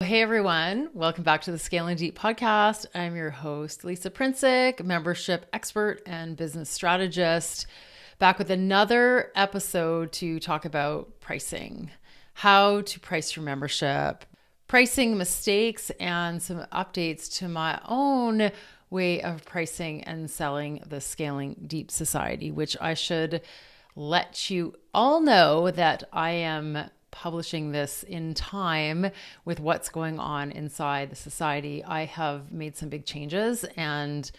Hey everyone, welcome back to the Scaling Deep podcast. I'm your host, Lisa Princic, membership expert and business strategist, back with another episode to talk about pricing, how to price your membership, pricing mistakes, and some updates to my own way of pricing and selling the Scaling Deep Society, which I should let you all know that I am publishing this in time with what's going on inside the society. I have made some big changes and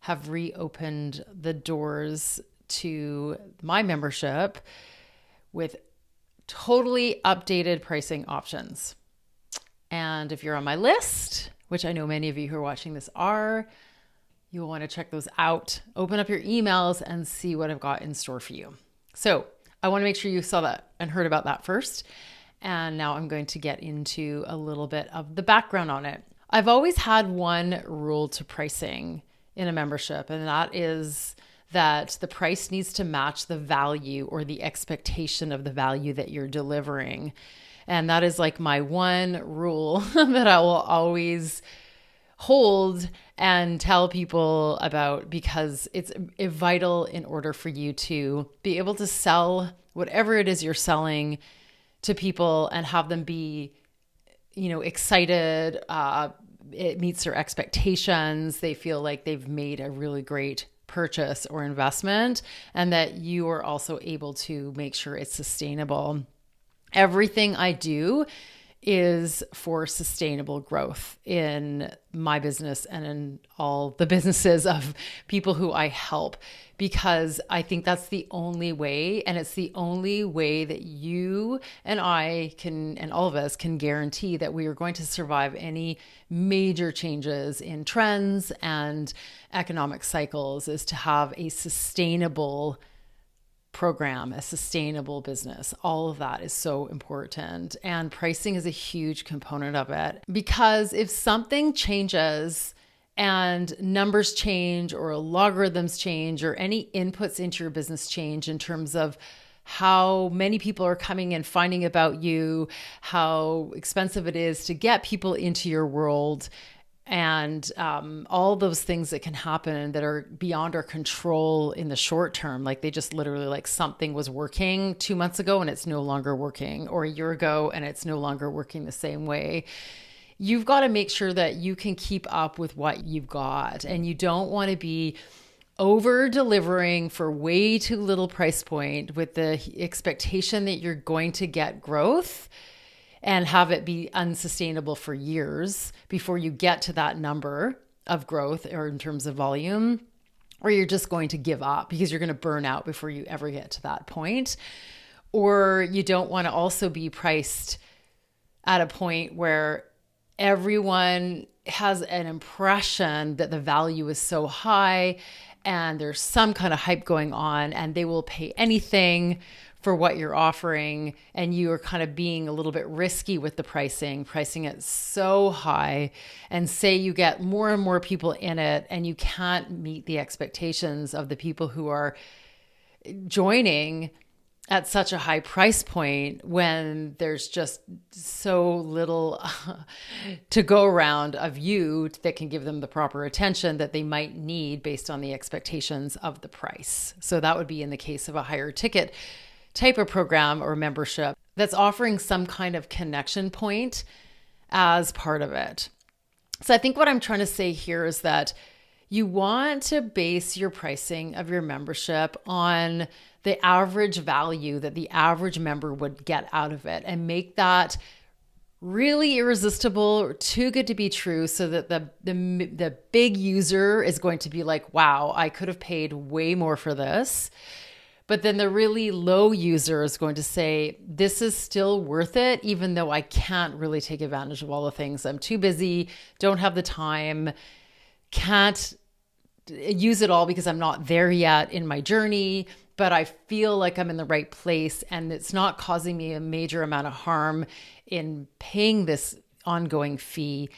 have reopened the doors to my membership with totally updated pricing options. And if you're on my list, which I know many of you who are watching this are, you'll want to check those out. Open up your emails and see what I've got in store for you. So I want to make sure you saw that and heard about that first. And now I'm going to get into a little bit of the background on it. I've always had one rule to pricing in a membership, and that is that the price needs to match the value or the expectation of the value that you're delivering. And that is like my one rule that I will always hold and tell people about, because it's vital in order for you to be able to sell whatever it is you're selling to people and have them be, excited. It meets their expectations. They feel like they've made a really great purchase or investment, and that you are also able to make sure it's sustainable. Everything I do is for sustainable growth in my business and in all the businesses of people who I help, because I think that's the only way, and it's the only way that you and I can, and all of us can guarantee that we are going to survive any major changes in trends and economic cycles, is to have a sustainable program, a sustainable business. All of that is so important. And pricing is a huge component of it, because if something changes and numbers change or logarithms change or any inputs into your business change in terms of how many people are coming and finding about you, how expensive it is to get people into your world, and all those things that can happen that are beyond our control in the short term. Like they just literally, like something was working 2 months ago and it's no longer working, or a year ago and it's no longer working the same way. You've got to make sure that you can keep up with what you've got, and you don't want to be over delivering for way too little price point with the expectation that you're going to get growth and have it be unsustainable for years before you get to that number of growth, or in terms of volume, or you're just going to give up because you're going to burn out before you ever get to that point. Or you don't want to also be priced at a point where everyone has an impression that the value is so high and there's some kind of hype going on and they will pay anything for what you're offering, and you are kind of being a little bit risky with the pricing it so high, and say you get more and more people in it and you can't meet the expectations of the people who are joining at such a high price point when there's just so little to go around of you that can give them the proper attention that they might need based on the expectations of the price. So that would be in the case of a higher ticket type of program or membership that's offering some kind of connection point as part of it. So I think what I'm trying to say here is that you want to base your pricing of your membership on the average value that the average member would get out of it, and make that really irresistible or too good to be true, so that the big user is going to be like, wow, I could have paid way more for this. But then the really low user is going to say, this is still worth it, even though I can't really take advantage of all the things. I'm too busy, don't have the time, can't use it all because I'm not there yet in my journey, but I feel like I'm in the right place and it's not causing me a major amount of harm in paying this ongoing fee.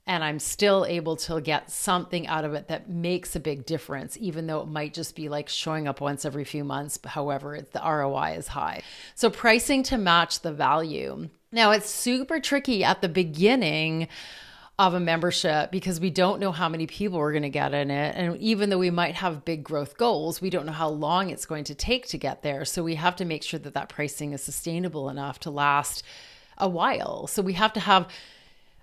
And I'm still able to get something out of it that makes a big difference, even though it might just be like showing up once every few months. However, the ROI is high. So pricing to match the value Now, it's super tricky at the beginning of a membership because we don't know how many people we're going to get in it. And even though we might have big growth goals, we don't know how long it's going to take to get there. So we have to make sure that that pricing is sustainable enough to last a while. So we have to have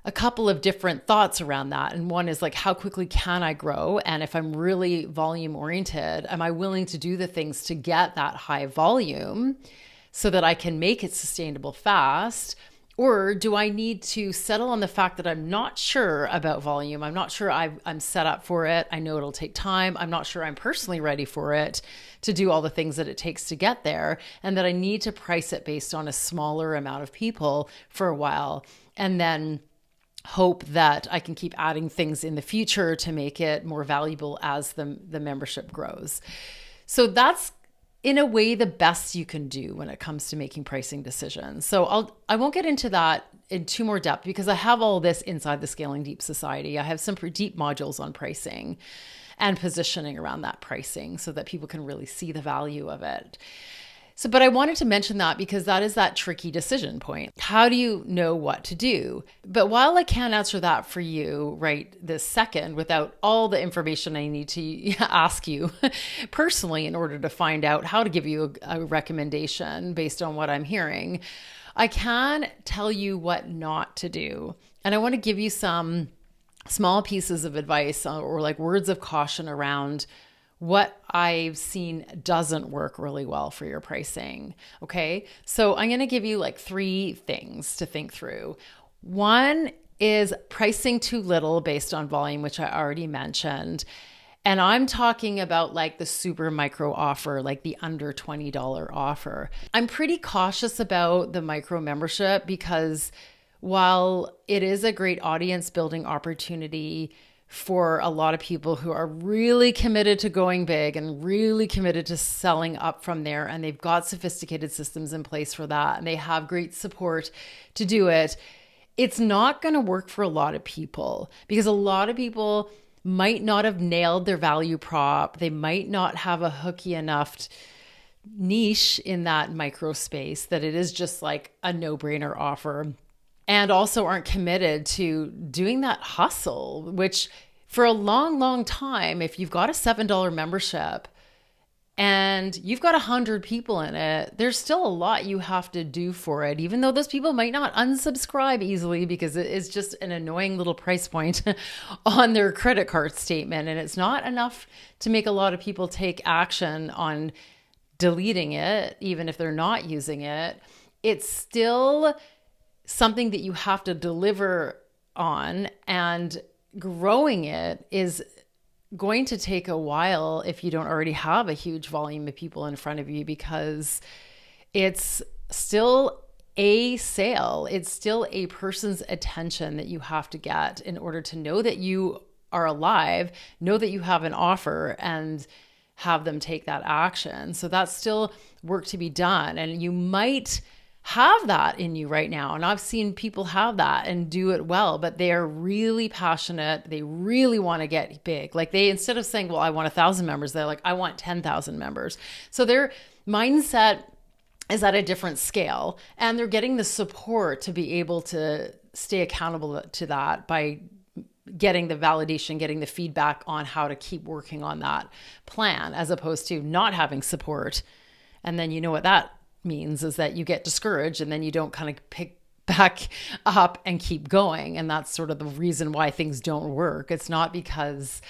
a couple of different thoughts around that. And one is like, how quickly can I grow? And if I'm really volume oriented, am I willing to do the things to get that high volume so that I can make it sustainable fast? Or do I need to settle on the fact that I'm not sure about volume? I'm not sure I'm set up for it. I know it'll take time. I'm not sure I'm personally ready for it to do all the things that it takes to get there, and that I need to price it based on a smaller amount of people for a while, and then hope that I can keep adding things in the future to make it more valuable as the membership grows. So that's in a way the best you can do when it comes to making pricing decisions. So I won't get into that in too more depth because I have all this inside the Scaling Deep Society. I have some pretty deep modules on pricing and positioning around that pricing so that people can really see the value of it. But I wanted to mention that because that is that tricky decision point. How do you know what to do? But while I can't answer that for you right this second without all the information I need to ask you personally in order to find out how to give you a recommendation based on what I'm hearing, I can tell you what not to do. And I want to give you some small pieces of advice or like words of caution around what I've seen doesn't work really well for your pricing. Okay. So I'm going to give you like 3 things to think through. One is pricing too little based on volume, which I already mentioned. And I'm talking about like the super micro offer, like the under $20 offer. I'm pretty cautious about the micro membership because while it is a great audience building opportunity for a lot of people who are really committed to going big and really committed to selling up from there, and they've got sophisticated systems in place for that, and they have great support to do it, it's not going to work for a lot of people because a lot of people might not have nailed their value prop. They might not have a hooky enough niche in that micro space that it is just like a no-brainer offer, and also aren't committed to doing that hustle, which for a long, long time, if you've got a $7 membership and you've got 100 people in it, there's still a lot you have to do for it, even though those people might not unsubscribe easily because it is just an annoying little price point on their credit card statement. And it's not enough to make a lot of people take action on deleting it, even if they're not using it. It's still something that you have to deliver on, and growing it is going to take a while if you don't already have a huge volume of people in front of you, because it's still a sale. It's still a person's attention that you have to get in order to know that you are alive, know that you have an offer, and have them take that action. So that's still work to be done. And you might have that in you right now. And I've seen people have that and do it well, but they are really passionate. They really want to get big. Like they, instead of saying, well, I want 1,000 members, they're like, I want 10,000 members. So their mindset is at a different scale, and they're getting the support to be able to stay accountable to that by getting the validation, getting the feedback on how to keep working on that plan, as opposed to not having support. And then you know what that means is that you get discouraged and then you don't kind of pick back up and keep going. And that's sort of the reason why things don't work. It's not because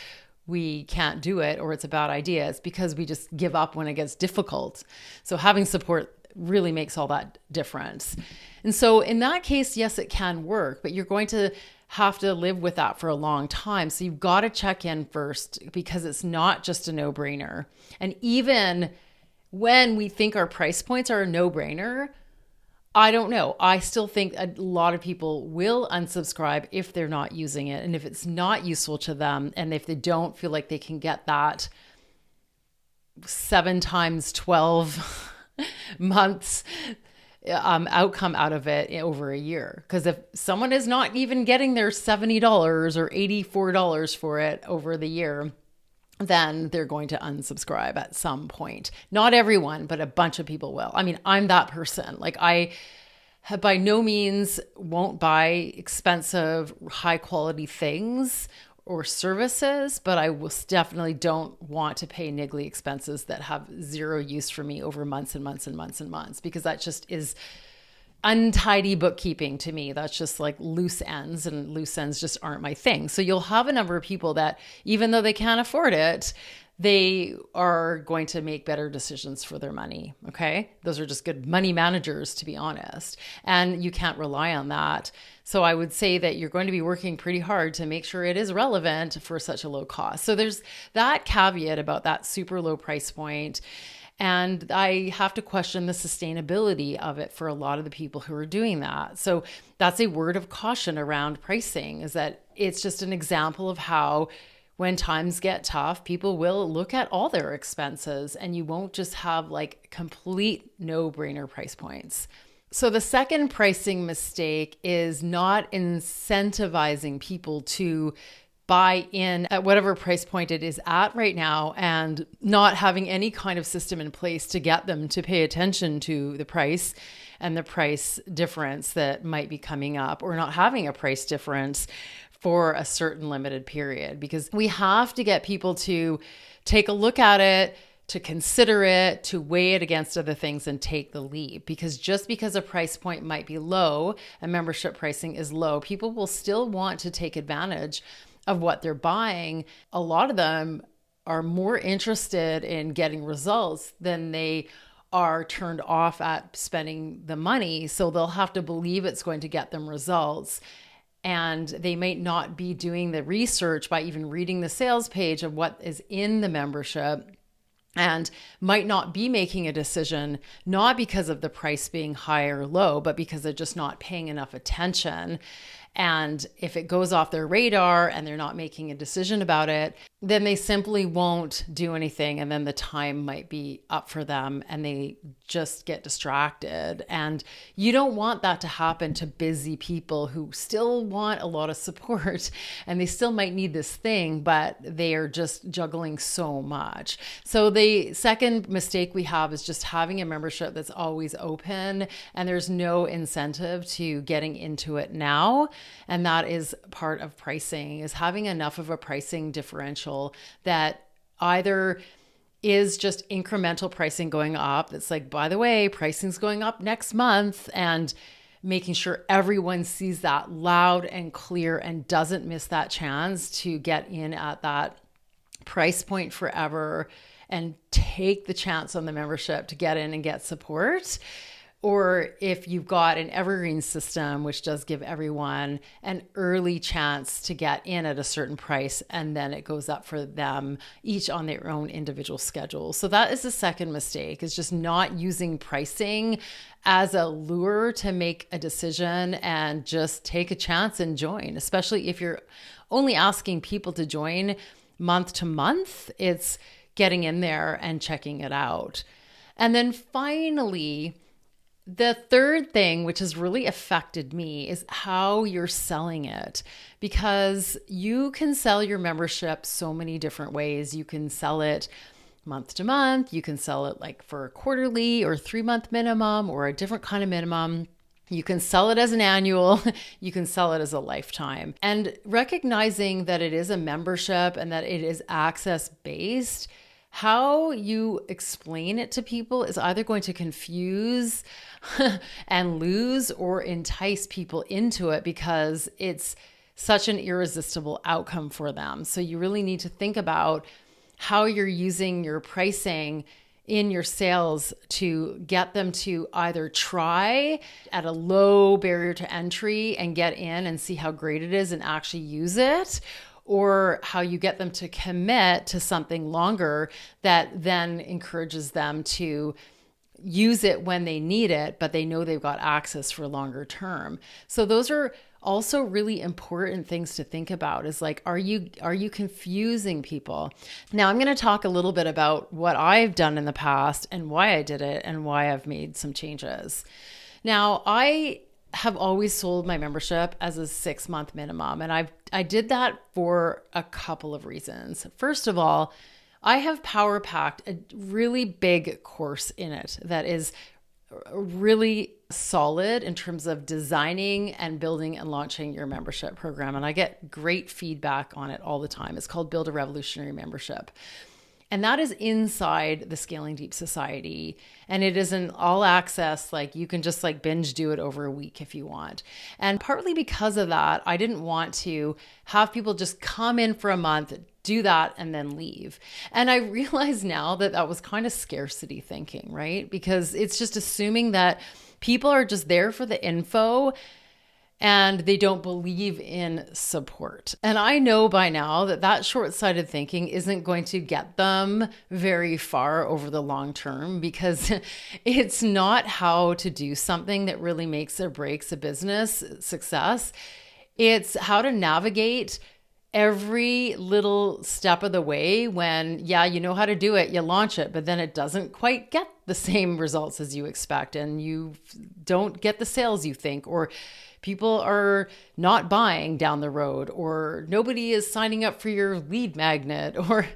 we can't do it or it's a bad idea. It's because we just give up when it gets difficult. So having support really makes all that difference. And so in that case, yes, it can work, but you're going to have to live with that for a long time. So you've got to check in first, because it's not just a no-brainer. And even when we think our price points are a no-brainer, I don't know. I still think a lot of people will unsubscribe if they're not using it, and if it's not useful to them, and if they don't feel like they can get that 7 times 12 months outcome out of it over a year. Because if someone is not even getting their $70 or $84 for it over the year, then they're going to unsubscribe at some point. Not everyone, but a bunch of people will. I mean, I'm that person. Like I by no means won't buy expensive, high quality things or services, but I will definitely don't want to pay niggly expenses that have zero use for me over months and months and months and months, because that just is untidy bookkeeping to me. That's just like loose ends, and loose ends just aren't my thing. So you'll have a number of people that, even though they can't afford it, they are going to make better decisions for their money. Okay. Those are just good money managers, to be honest. And you can't rely on that. So I would say that you're going to be working pretty hard to make sure it is relevant for such a low cost. So there's that caveat about that super low price point. And I have to question the sustainability of it for a lot of the people who are doing that. So that's a word of caution around pricing, is that it's just an example of how, when times get tough, people will look at all their expenses, and you won't just have like complete no-brainer price points. So the second pricing mistake is not incentivizing people to buy in at whatever price point it is at right now, and not having any kind of system in place to get them to pay attention to the price and the price difference that might be coming up, or not having a price difference for a certain limited period, because we have to get people to take a look at it, to consider it, to weigh it against other things and take the leap. Because just because a price point might be low and membership pricing is low, people will still want to take advantage of what they're buying. A lot of them are more interested in getting results than they are turned off at spending the money. So they'll have to believe it's going to get them results. And they might not be doing the research by even reading the sales page of what is in the membership, and might not be making a decision, not because of the price being high or low, but because they're just not paying enough attention. And if it goes off their radar and they're not making a decision about it, then they simply won't do anything. And then the time might be up for them and they just get distracted. And you don't want that to happen to busy people who still want a lot of support and they still might need this thing, but they are just juggling so much. So the second mistake we have is just having a membership that's always open and there's no incentive to getting into it now. And that is part of pricing, is having enough of a pricing differential that either is just incremental pricing going up. That's like, by the way, pricing's going up next month, and making sure everyone sees that loud and clear and doesn't miss that chance to get in at that price point forever and take the chance on the membership to get in and get support. Or if you've got an evergreen system, which does give everyone an early chance to get in at a certain price, and then it goes up for them each on their own individual schedule. So that is the second mistake, is just not using pricing as a lure to make a decision and just take a chance and join, especially if you're only asking people to join month to month. It's getting in there and checking it out. And then finally, the third thing, which has really affected me, is how you're selling it, because you can sell your membership so many different ways. You can sell it month to month. You can sell it like for a quarterly or 3-month minimum or a different kind of minimum. You can sell it as an annual. You can sell it as a lifetime. And recognizing that it is a membership and that it is access-based, how you explain it to people is either going to confuse and lose or entice people into it, because it's such an irresistible outcome for them. So you really need to think about how you're using your pricing in your sales to get them to either try at a low barrier to entry and get in and see how great it is and actually use it, or how you get them to commit to something longer that then encourages them to use it when they need it, but they know they've got access for longer term. So those are also really important things to think about, is like, are you confusing people? Now I'm going to talk a little bit about what I've done in the past and why I did it and why I've made some changes. Now, I have always sold my membership as a 6-month minimum. And I did that for a couple of reasons. First of all, I have power packed a really big course in it that is really solid in terms of designing and building and launching your membership program. And I get great feedback on it all the time. It's called Build a Revolutionary Membership. And that is inside the Scaling Deep Society. And it is an all access, like you can just like binge do it over a week if you want. And partly because of that, I didn't want to have people just come in for a month, do that, and then leave. And I realize now that that was kind of scarcity thinking, right? Because it's just assuming that people are just there for the info and they don't believe in support. And I know by now that that short-sighted thinking isn't going to get them very far over the long term, because it's not how to do something that really makes or breaks a business success. It's how to navigate every little step of the way when, yeah, you know how to do it, you launch it, but then it doesn't quite get the same results as you expect, and you don't get the sales you think, or people are not buying down the road, or nobody is signing up for your lead magnet, or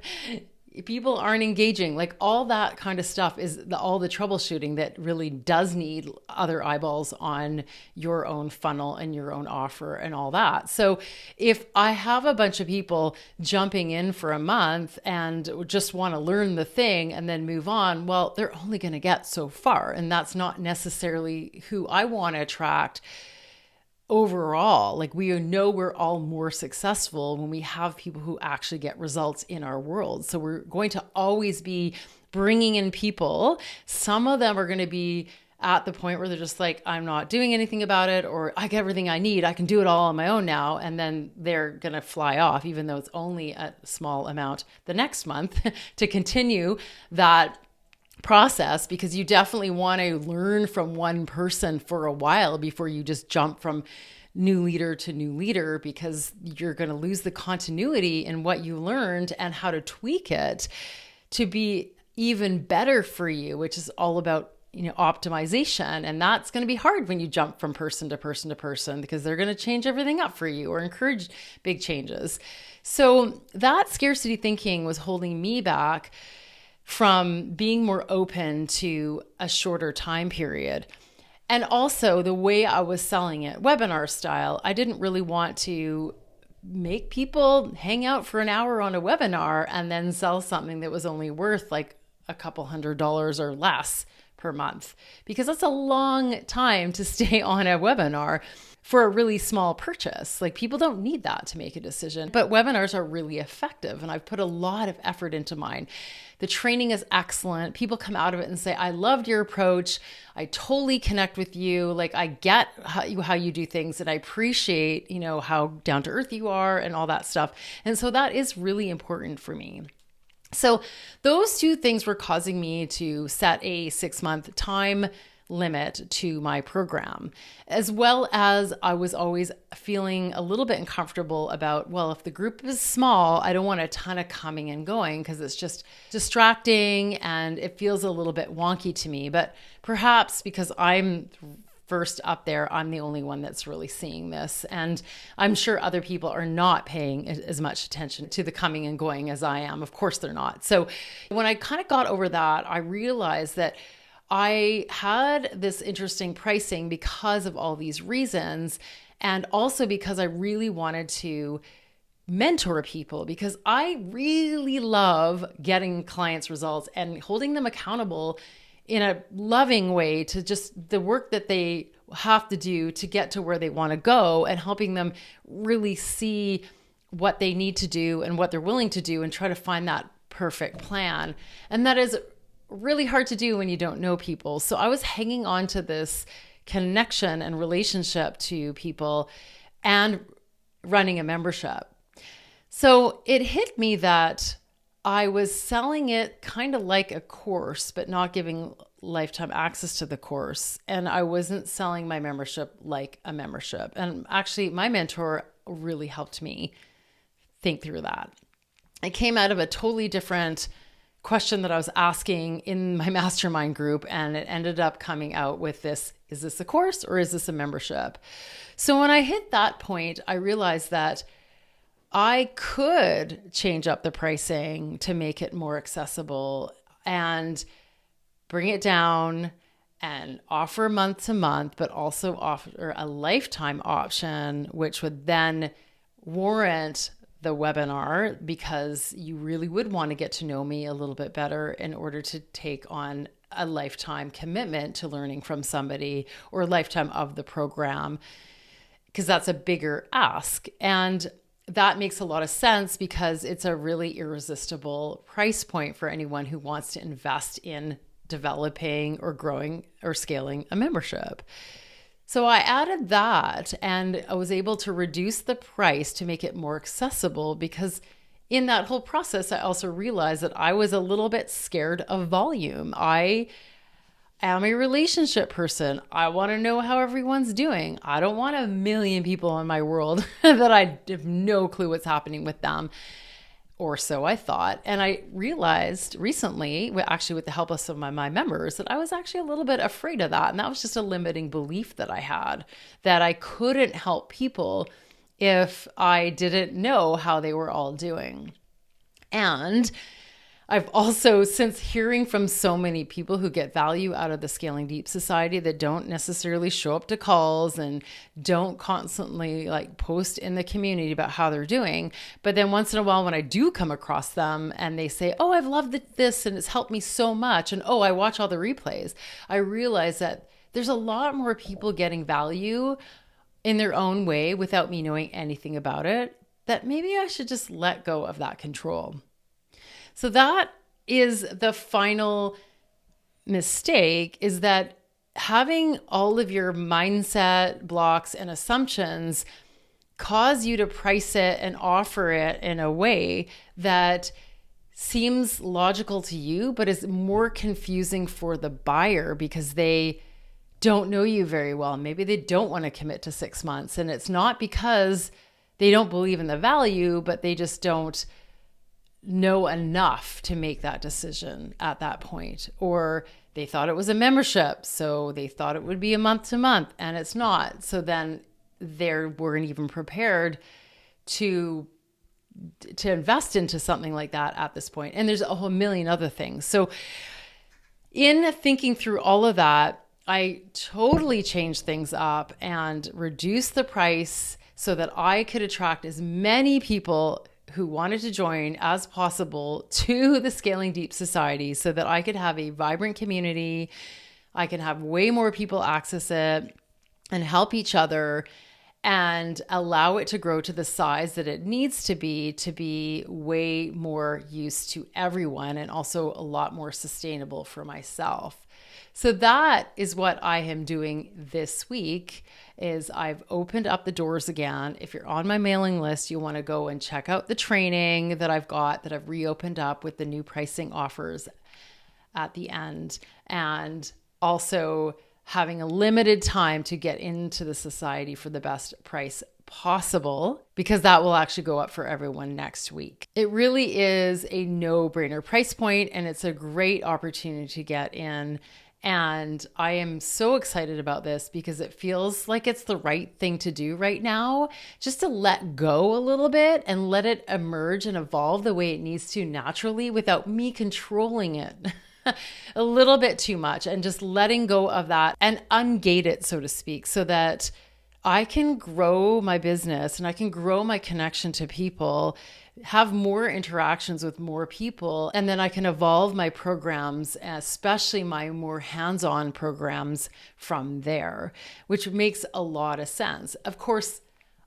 people aren't engaging. Like all that kind of stuff is all the troubleshooting that really does need other eyeballs on your own funnel and your own offer and all that. So if I have a bunch of people jumping in for a month and just want to learn the thing and then move on, well, they're only going to get so far. And that's not necessarily who I want to attract overall. Like we know we're all more successful when we have people who actually get results in our world. So we're going to always be bringing in people. Some of them are going to be at the point where they're just like, I'm not doing anything about it, or I get everything I need, I can do it all on my own now. And then they're going to fly off, even though it's only a small amount the next month to continue that process, because you definitely want to learn from one person for a while before you just jump from new leader to new leader, because you're going to lose the continuity in what you learned and how to tweak it to be even better for you, which is all about, optimization. And that's going to be hard when you jump from person to person to person, because they're going to change everything up for you or encourage big changes. So that scarcity thinking was holding me back from being more open to a shorter time period. And also the way I was selling it, webinar style, I didn't really want to make people hang out for an hour on a webinar and then sell something that was only worth like a couple $100 or less per month, because that's a long time to stay on a webinar for a really small purchase. Like people don't need that to make a decision, but webinars are really effective. And I've put a lot of effort into mine. The training is excellent. People come out of it and say, I loved your approach. I totally connect with you. Like I get how you do things, and I appreciate, how down to earth you are and all that stuff. And so that is really important for me. So those two things were causing me to set a 6-month time limit to my program, as well as I was always feeling a little bit uncomfortable about, well, if the group is small, I don't want a ton of coming and going because it's just distracting and it feels a little bit wonky to me. But perhaps because I'm first up there, I'm the only one that's really seeing this. And I'm sure other people are not paying as much attention to the coming and going as I am. Of course they're not. So when I kind of got over that, I realized that I had this interesting pricing because of all these reasons, and also because I really wanted to mentor people, because I really love getting clients results and holding them accountable in a loving way to just the work that they have to do to get to where they want to go, and helping them really see what they need to do and what they're willing to do and try to find that perfect plan. And that is really hard to do when you don't know people. So I was hanging on to this connection and relationship to people and running a membership. So it hit me that I was selling it kind of like a course, but not giving lifetime access to the course. And I wasn't selling my membership like a membership. And actually, my mentor really helped me think through that. It came out of a totally different question that I was asking in my mastermind group, and it ended up coming out with this: is this a course or is this a membership? So when I hit that point, I realized that I could change up the pricing to make it more accessible and bring it down and offer month to month, but also offer a lifetime option, which would then warrant the webinar, because you really would want to get to know me a little bit better in order to take on a lifetime commitment to learning from somebody, or a lifetime of the program, because that's a bigger ask. And that makes a lot of sense because it's a really irresistible price point for anyone who wants to invest in developing or growing or scaling a membership. So I added that, and I was able to reduce the price to make it more accessible, because in that whole process, I also realized that I was a little bit scared of volume. I am a relationship person. I want to know how everyone's doing. I don't want 1 million people in my world that I have no clue what's happening with them. Or so I thought. And I realized recently, actually with the help of some of my members, that I was actually a little bit afraid of that. And that was just a limiting belief that I had, that I couldn't help people if I didn't know how they were all doing. And I've also, since hearing from so many people who get value out of the Scaling Deep Society that don't necessarily show up to calls and don't constantly post in the community about how they're doing, but then once in a while when I do come across them and they say, oh, I've loved this and it's helped me so much, and oh, I watch all the replays, I realize that there's a lot more people getting value in their own way without me knowing anything about it, that maybe I should just let go of that control. So that is the final mistake, is that having all of your mindset blocks and assumptions cause you to price it and offer it in a way that seems logical to you, but is more confusing for the buyer because they don't know you very well. Maybe they don't want to commit to 6 months. And it's not because they don't believe in the value, but they just don't know enough to make that decision at that point. Or they thought it was a membership, so they thought it would be a month to month, and it's not. So then they weren't even prepared to invest into something like that at this point. And there's a whole million other things. So in thinking through all of that, I totally changed things up and reduced the price so that I could attract as many people who wanted to join as possible to the Scaling Deep Society, so that I could have a vibrant community. I can have way more people access it and help each other and allow it to grow to the size that it needs to be way more use to everyone, and also a lot more sustainable for myself. So that is what I am doing this week. Is I've opened up the doors again. If you're on my mailing list, you want to go and check out the training that I've got, that I've reopened up with the new pricing offers at the end, and also having a limited time to get into the society for the best price possible, because that will actually go up for everyone next week. It really is a no-brainer price point, and it's a great opportunity to get in. And I am so excited about this because it feels like it's the right thing to do right now, just to let go a little bit and let it emerge and evolve the way it needs to naturally without me controlling it a little bit too much, and just letting go of that and ungate it, so to speak, so that I can grow my business and I can grow my connection to people, have more interactions with more people, and then I can evolve my programs, especially my more hands-on programs, from there, which makes a lot of sense. Of course,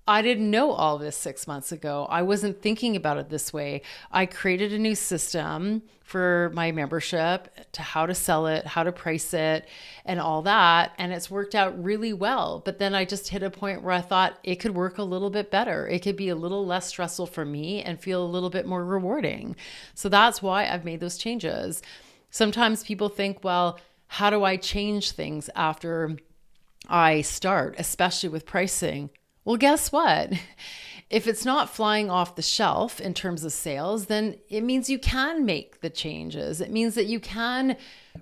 I didn't know all this 6 months ago. I wasn't thinking about it this way. I created a new system for my membership, to how to sell it, how to price it, and all that. And it's worked out really well. But then I just hit a point where I thought it could work a little bit better. It could be a little less stressful for me and feel a little bit more rewarding. So that's why I've made those changes. Sometimes people think, well, how do I change things after I start, especially with pricing? Well, guess what? If it's not flying off the shelf in terms of sales, then it means you can make the changes. It means that you can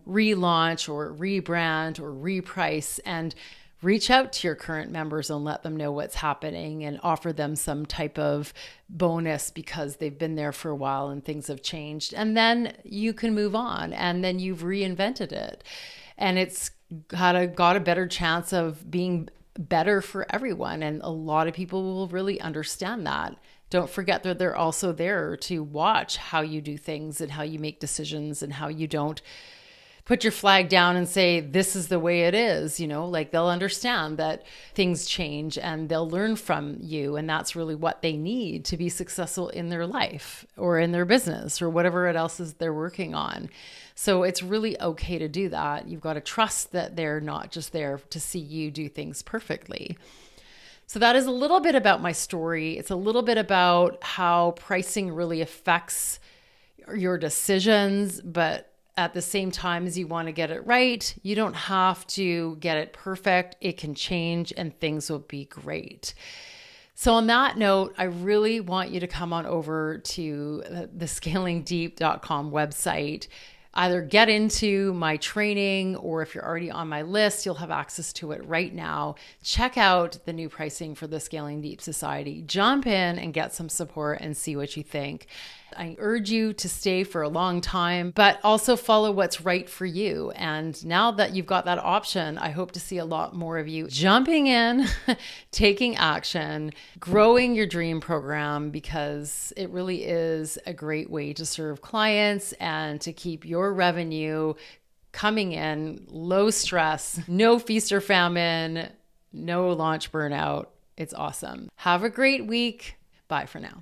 relaunch or rebrand or reprice and reach out to your current members and let them know what's happening and offer them some type of bonus because they've been there for a while and things have changed. And then you can move on, and then you've reinvented it. And it's got a better chance of being better for everyone. And a lot of people will really understand that. Don't forget that they're also there to watch how you do things and how you make decisions and how you don't put your flag down and say, this is the way it is, like they'll understand that things change and they'll learn from you. And that's really what they need to be successful in their life or in their business or whatever else is they're working on. So it's really okay to do that. You've got to trust that they're not just there to see you do things perfectly. So that is a little bit about my story. It's a little bit about how pricing really affects your decisions, but at the same time as you want to get it right, you don't have to get it perfect. It can change and things will be great. So on that note, I really want you to come on over to the scalingdeep.com website. Either get into my training, or if you're already on my list, you'll have access to it right now. Check out the new pricing for the Scaling Deep Society. Jump in and get some support and see what you think. I urge you to stay for a long time, but also follow what's right for you. And now that you've got that option, I hope to see a lot more of you jumping in, taking action, growing your dream program, because it really is a great way to serve clients and to keep your revenue coming in, low stress, no feast or famine, no launch burnout. It's awesome. Have a great week. Bye for now.